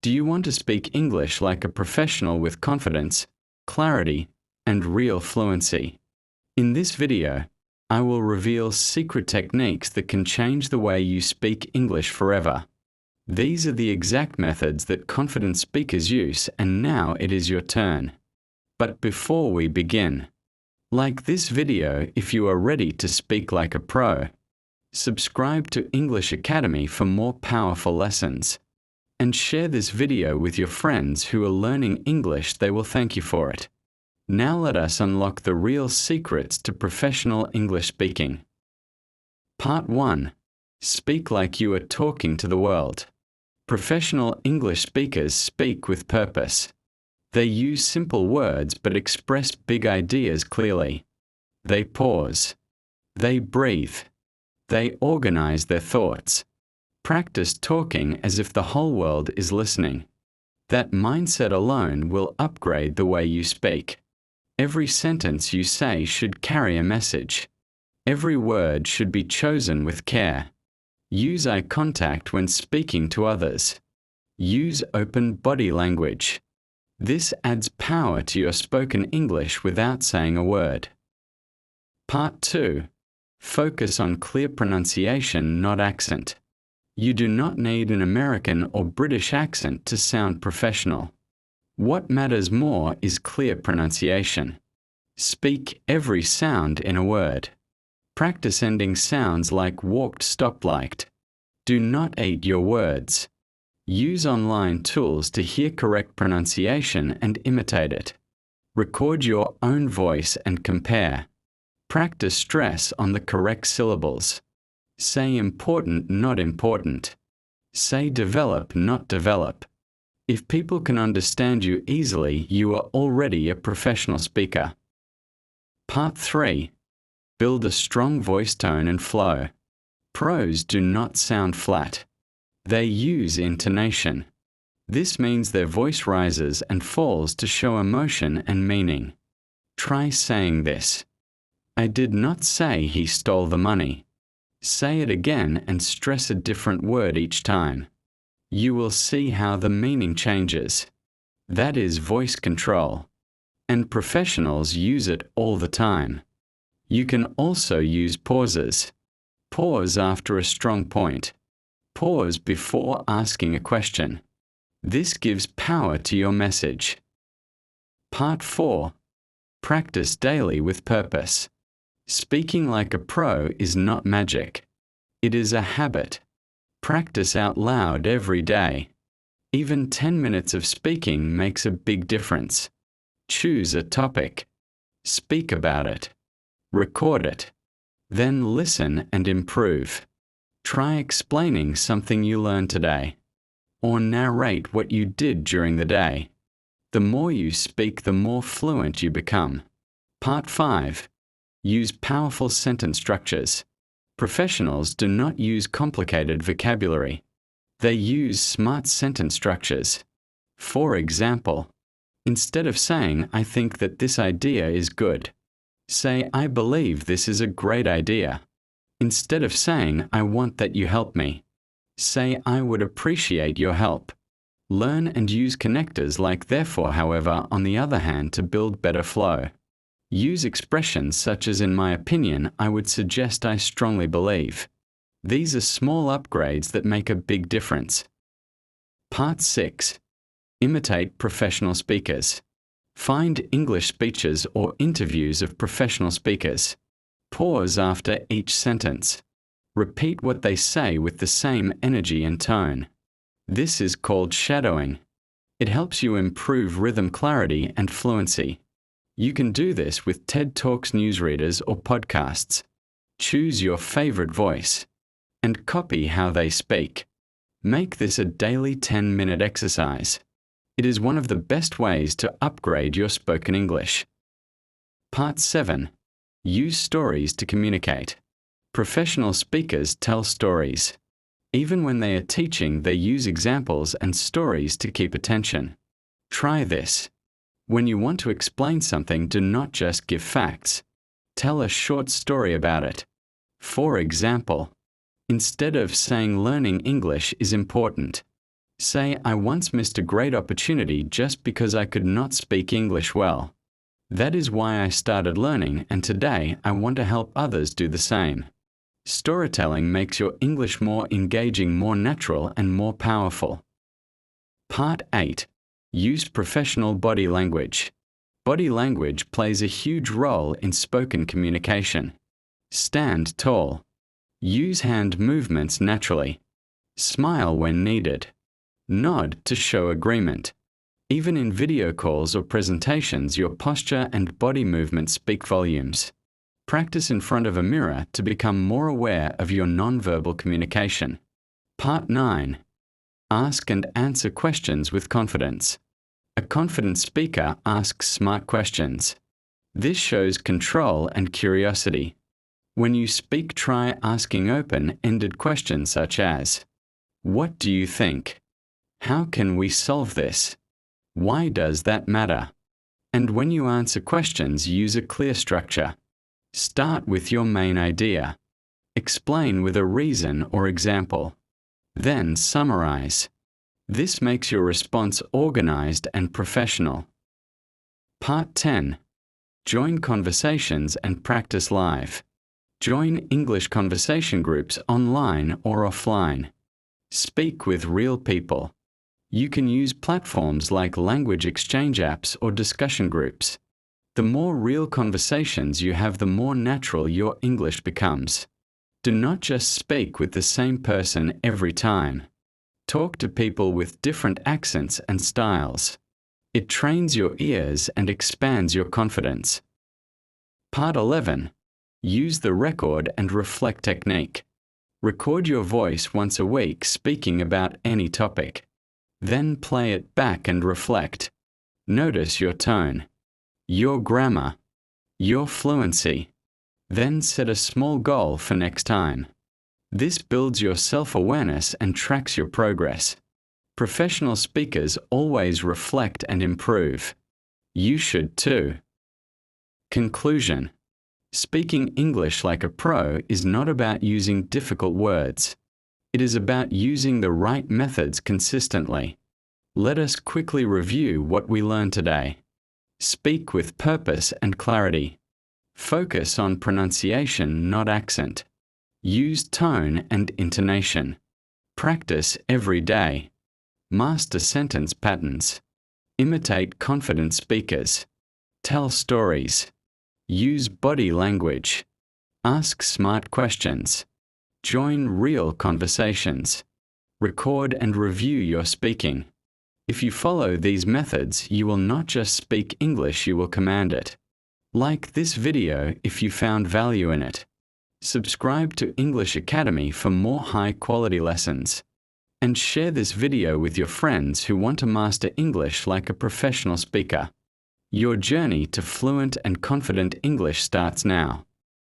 Do you want to speak English like a professional with confidence, clarity, and real fluency? In this video, I will reveal secret techniques that can change the way you speak English forever. These are the exact methods that confident speakers use, and now it is your turn. But before we begin, like this video if you are ready to speak like a pro. Subscribe to English Academy for more powerful lessons. And share this video with your friends who are learning English. They will thank you for it. Now let us unlock the real secrets to professional English speaking. Part 1. Speak like you are talking to the world. Professional English speakers speak with purpose. They use simple words but express big ideas clearly. They pause. They breathe. They organize their thoughts. Practice talking as if the whole world is listening. That mindset alone will upgrade the way you speak. Every sentence you say should carry a message. Every word should be chosen with care. Use eye contact when speaking to others. Use open body language. This adds power to your spoken English without saying a word. Part 2. Focus on clear pronunciation, not accent. You do not need an American or British accent to sound professional. What matters more is clear pronunciation. Speak every sound in a word. Practice ending sounds like walked, stopped, liked. Do not eat your words. Use online tools to hear correct pronunciation and imitate it. Record your own voice and compare. Practice stress on the correct syllables. Say important, not important. Say develop, not develop. If people can understand you easily, you are already a professional speaker. Part 3. Build a strong voice tone and flow. Pros do not sound flat. They use intonation. This means their voice rises and falls to show emotion and meaning. Try saying this. I did not say he stole the money. Say it again and stress a different word each time. You will see how the meaning changes. That is voice control. And professionals use it all the time. You can also use pauses. Pause after a strong point. Pause before asking a question. This gives power to your message. Part 4. Practice daily with purpose. Speaking like a pro is not magic. It is a habit. Practice out loud every day. Even 10 minutes of speaking makes a big difference. Choose a topic. Speak about it. Record it. Then listen and improve. Try explaining something you learned today. Or narrate what you did during the day. The more you speak, the more fluent you become. Part 5. Use powerful sentence structures. Professionals do not use complicated vocabulary. They use smart sentence structures. For example, instead of saying, I think that this idea is good, say, I believe this is a great idea. Instead of saying, I want that you help me, say, I would appreciate your help. Learn and use connectors like therefore, however, on the other hand, to build better flow. Use expressions such as in my opinion, I would suggest, I strongly believe. These are small upgrades that make a big difference. Part 6. Imitate professional speakers. Find English speeches or interviews of professional speakers. Pause after each sentence. Repeat what they say with the same energy and tone. This is called shadowing. It helps you improve rhythm, clarity, and fluency. You can do this with TED Talks newsreaders or podcasts. Choose your favorite voice and copy how they speak. Make this a daily 10-minute exercise. It is one of the best ways to upgrade your spoken English. Part 7. Use stories to communicate. Professional speakers tell stories. Even when they are teaching, they use examples and stories to keep attention. Try this. When you want to explain something, do not just give facts. Tell a short story about it. For example, instead of saying learning English is important, Say, I once missed a great opportunity just because I could not speak English well. That is why I started learning, and today I want to help others do the same. Storytelling makes your English more engaging, more natural, and more powerful. Part 8. Use professional body language. Body language plays a huge role in spoken communication. Stand tall. Use hand movements naturally. Smile when needed. Nod to show agreement. Even in video calls or presentations, your posture and body movements speak volumes. Practice in front of a mirror to become more aware of your nonverbal communication. Part 9. Ask and answer questions with confidence. A confident speaker asks smart questions. This shows control and curiosity. When you speak, try asking open-ended questions such as, "What do you think? How can we solve this? Why does that matter?" And when you answer questions, use a clear structure. Start with your main idea. Explain with a reason or example. Then summarize. This makes your response organized and professional. Part 10. Join conversations and practice live. Join English conversation groups online or offline. Speak with real people. You can use platforms like language exchange apps or discussion groups. The more real conversations you have, the more natural your English becomes. Do not just speak with the same person every time. Talk to people with different accents and styles. It trains your ears and expands your confidence. Part 11. Use the record and reflect technique. Record your voice once a week speaking about any topic. Then play it back and reflect. Notice your tone, your grammar, your fluency. Then set a small goal for next time. This builds your self-awareness and tracks your progress. Professional speakers always reflect and improve. You should too. Conclusion. Speaking English like a pro is not about using difficult words. It is about using the right methods consistently. Let us quickly review what we learned today. Speak with purpose and clarity. Focus on pronunciation, not accent. Use tone and intonation. Practice every day. Master sentence patterns. Imitate confident speakers. Tell stories. Use body language. Ask smart questions. Join real conversations. Record and review your speaking. If you follow these methods, you will not just speak English, you will command it. Like this video if you found value in it. Subscribe to English Academy for more high-quality lessons. And share this video with your friends who want to master English like a professional speaker. Your journey to fluent and confident English starts now.